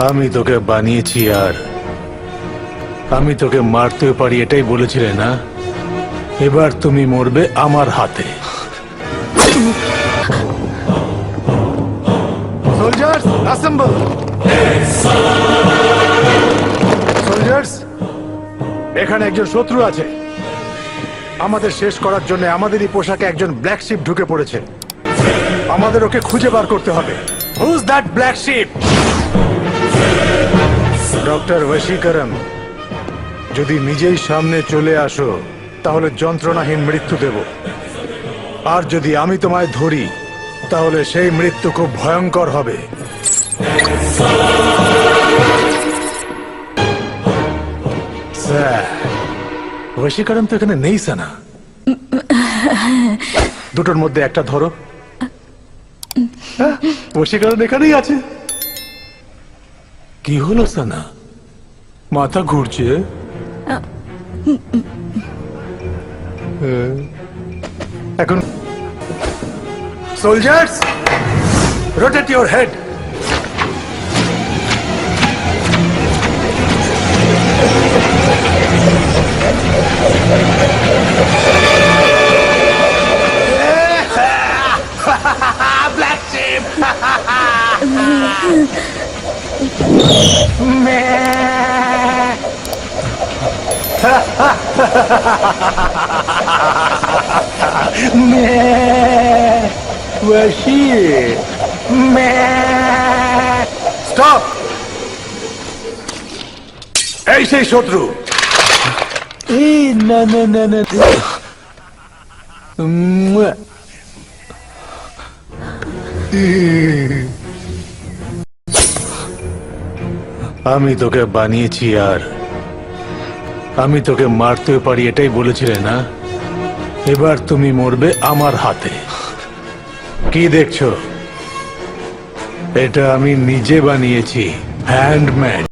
আমি তোকে বানিয়েছি আর আমি তোকে মারতেও পারি, এটাই বলেছিলে না? এবার তুমি মরবে আমার হাতে। Soldiers assemble! সোলজার্স, এখানে একজন শত্রু আছে। আমাদের শেষ করার জন্য আমাদেরই পোশাকে একজন ব্ল্যাক শিপ ঢুকে পড়েছে। আমাদের ওকে খুঁজে বার করতে হবে। Who's that black sheep? Doctor বশীকরণ, যদি নিজেই সামনে চলে আসো তাহলে যন্ত্রণাহীন মৃত্যু দেব, আর যদি আমি তোমায় ধরি তাহলে সেই মৃত্যু খুব ভয়ঙ্কর হবে। বশীকরণ তো এখানে নেই সানা। দুটোর মধ্যে একটা ধরো। বশীকরণ এখানেই আছে। কি হলো সানা? মাথা ঘুরছে? এখন soldiers, rotate your head. Black sheep! Stop! এই সেই শত্রু। না না না না, আমি তোকে বানিয়েছি আর আমি তোকে মারতেও পারি, এটাই বলেছিলে না? এবার তুমি মরবে আমার হাতে। কি দেখছো? এটা আমি নিজে বানিয়েছি, হ্যান্ডমেড।